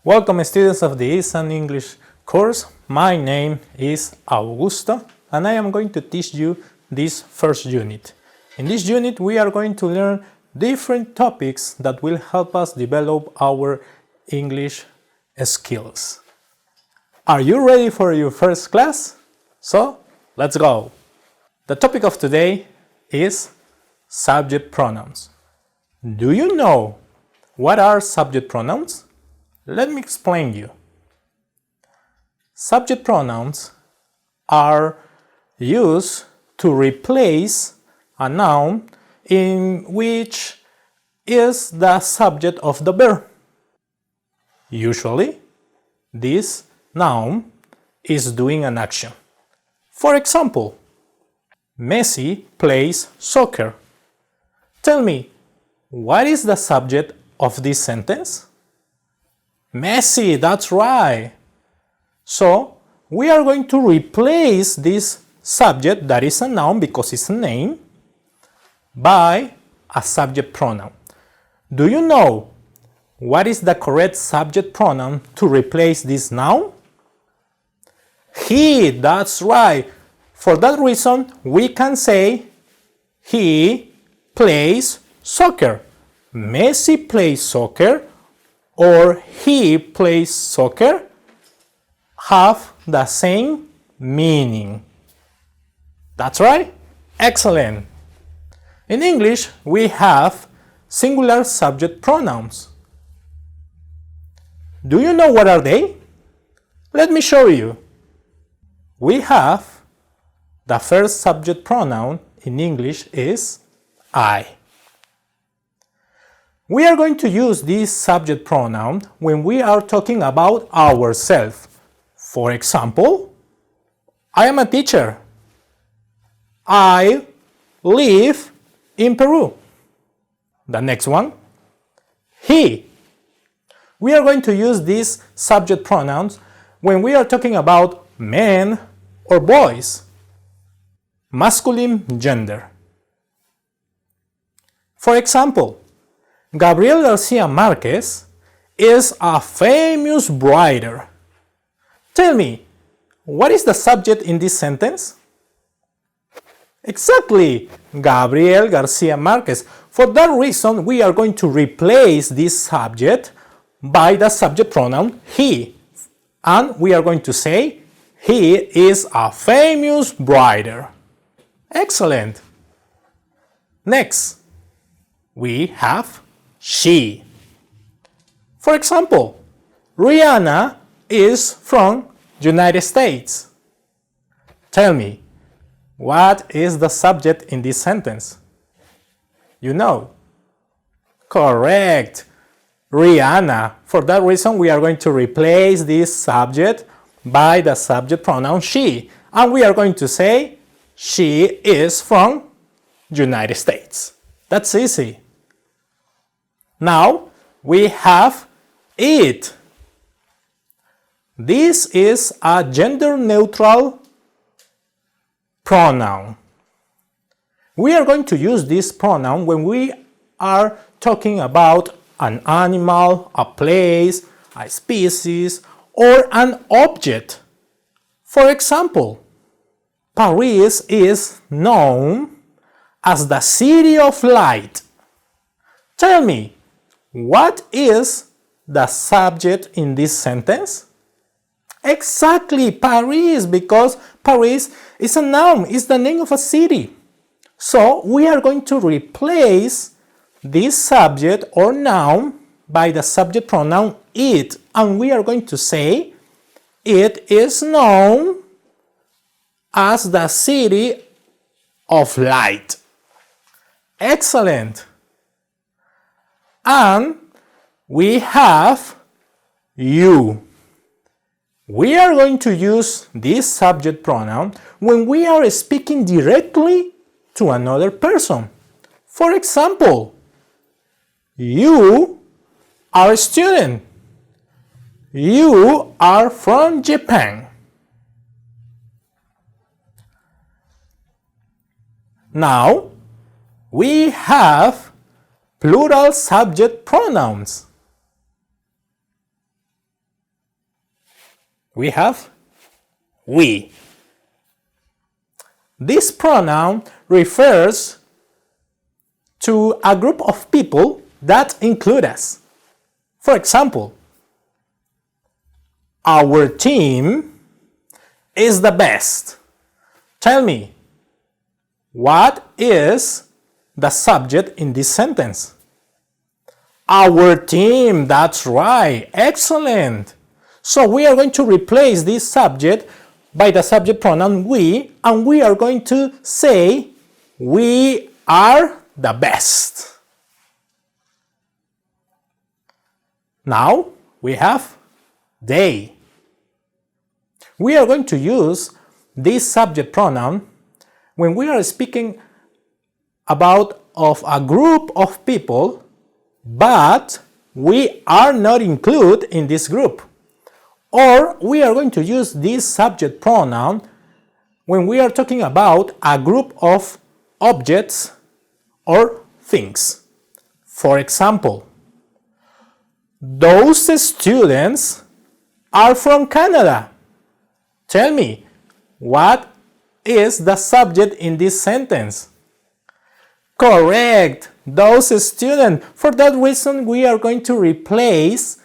Welcome students of the Eastern English course. My name is Augusto and I am going to teach you this first unit. In this unit we are going to learn different topics that will help us develop our English skills. Are you ready for your first class? So, let's go! The topic of today is subject pronouns. Do you know what are subject pronouns? Let me explain you. Subject pronouns are used to replace a noun in which is the subject of the verb. Usually, this noun is doing an action. For example, Messi plays soccer. Tell me, what is the subject of this sentence? Messi, that's right. So, we are going to replace this subject, that is a noun because it's a name, by a subject pronoun. Do you know what is the correct subject pronoun to replace this noun? He, that's right. For that reason, we can say he plays soccer. Messi plays soccer or he plays soccer have the same meaning. That's right? Excellent. In English, we have singular subject pronouns. Do you know what are they? Let me show you. We have the first subject pronoun in English is I. We are going to use this subject pronoun when we are talking about ourselves. For example, I am a teacher. I live in Peru. The next one, he. We are going to use these subject pronouns when we are talking about men or boys, masculine gender. For example, Gabriel Garcia Marquez is a famous writer. Tell me, what is the subject in this sentence? Exactly, Gabriel Garcia Marquez. For that reason, we are going to replace this subject by the subject pronoun he. And we are going to say, he is a famous writer. Excellent. Next, we have she. For example, Rihanna is from United States. Tell me, what is the subject in this sentence? You know. Correct. Rihanna. For that reason, we are going to replace this subject by the subject pronoun she. And we are going to say, she is from United States. That's easy. Now, we have it. This is a gender-neutral pronoun. We are going to use this pronoun when we are talking about an animal, a place, a species, or an object. For example, Paris is known as the city of light. Tell me, what is the subject in this sentence? Exactly, Paris, because Paris is a noun, it's the name of a city. So we are going to replace this subject or noun by the subject pronoun it, and we are going to say it is known as the city of light. Excellent. And we have you. We are going to use this subject pronoun when we are speaking directly to another person. For example, you are a student. You are from Japan. Now, we have plural subject pronouns. We have we. This pronoun refers to a group of people that include us. For example, our team is the best. Tell me, what is the subject in this sentence? Our team, that's right, excellent. So we are going to replace this subject by the subject pronoun we, and we are going to say we are the best. Now we have they. We are going to use this subject pronoun when we are speaking about of a group of people, but we are not included in this group. Or we are going to use this subject pronoun when we are talking about a group of objects or things. For example, those students are from Canada. Tell me, what is the subject in this sentence? Correct, those students. For that reason, we are going to replace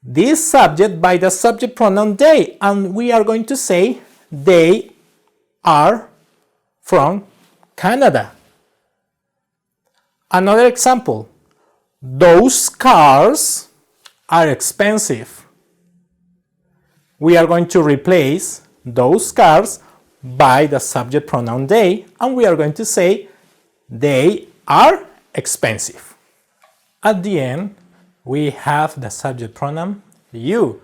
this subject by the subject pronoun they, and we are going to say they are from Canada. Another example, those cars are expensive. We are going to replace those cars by the subject pronoun they, and we are going to say they are expensive. At the end, we have the subject pronoun you.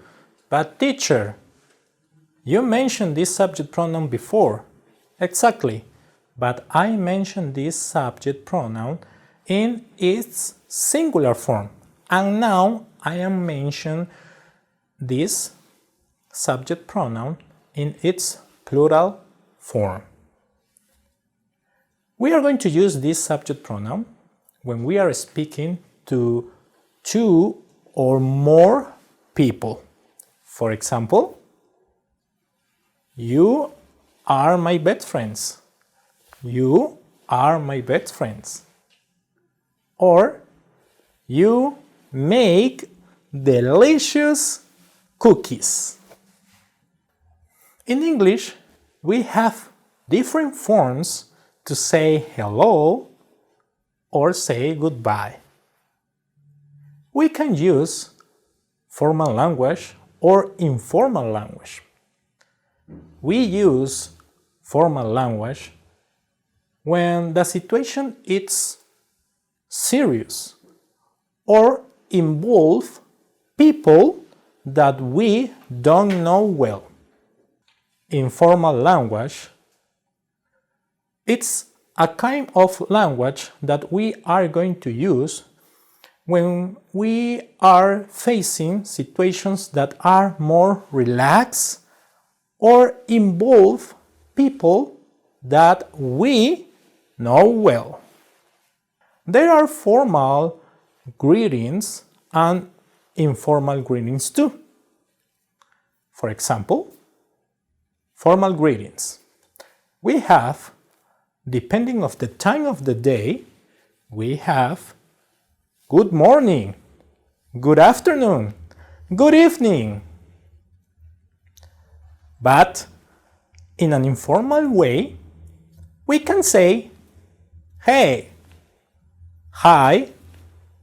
But teacher, you mentioned this subject pronoun before. Exactly. But I mentioned this subject pronoun in its singular form. And now I am mentioning this subject pronoun in its plural form. We are going to use this subject pronoun when we are speaking to two or more people. For example, you are my best friends. You are my best friends. Or you make delicious cookies. In English, we have different forms to say hello or say goodbye. We can use formal language or informal language. We use formal language when the situation is serious or involve people that we don't know well. Informal language, it's a kind of language that we are going to use when we are facing situations that are more relaxed or involve people that we know well. There are formal greetings and informal greetings too. For example, formal greetings. We have, depending on the time of the day, we have good morning, good afternoon, good evening. But in an informal way, we can say, hey, hi,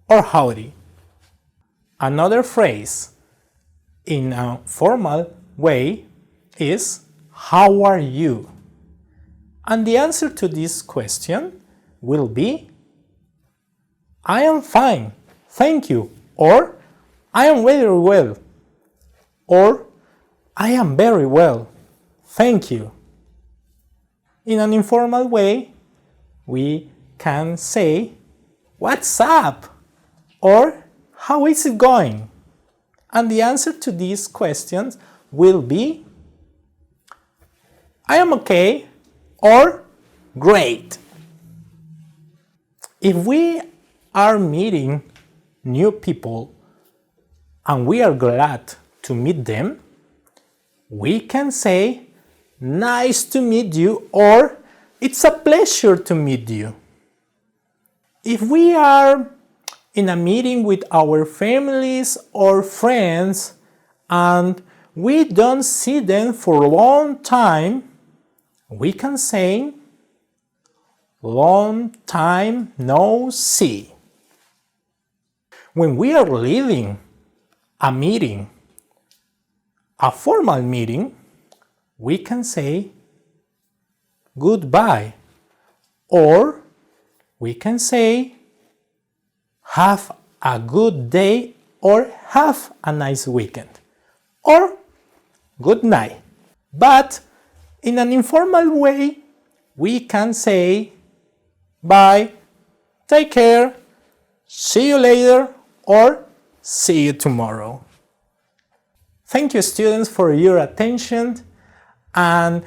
or howdy. Another phrase in a formal way is, how are you? And the answer to this question will be, I am fine, thank you, or I am very well, or I am very well, thank you. In an informal way, we can say, what's up? Or how is it going? And the answer to these questions will be, I am okay, or great. If we are meeting new people and we are glad to meet them, we can say nice to meet you or it's a pleasure to meet you. If we are in a meeting with our families or friends and we don't see them for a long time, we can say long time no see. When we are leaving a meeting, a formal meeting, we can say goodbye, or we can say have a good day or have a nice weekend, or good night. But in an informal way, we can say bye, take care, see you later, or see you tomorrow. Thank you, students, for your attention, and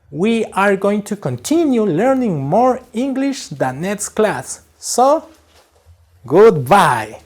we are going to continue learning more English the next class. So, goodbye!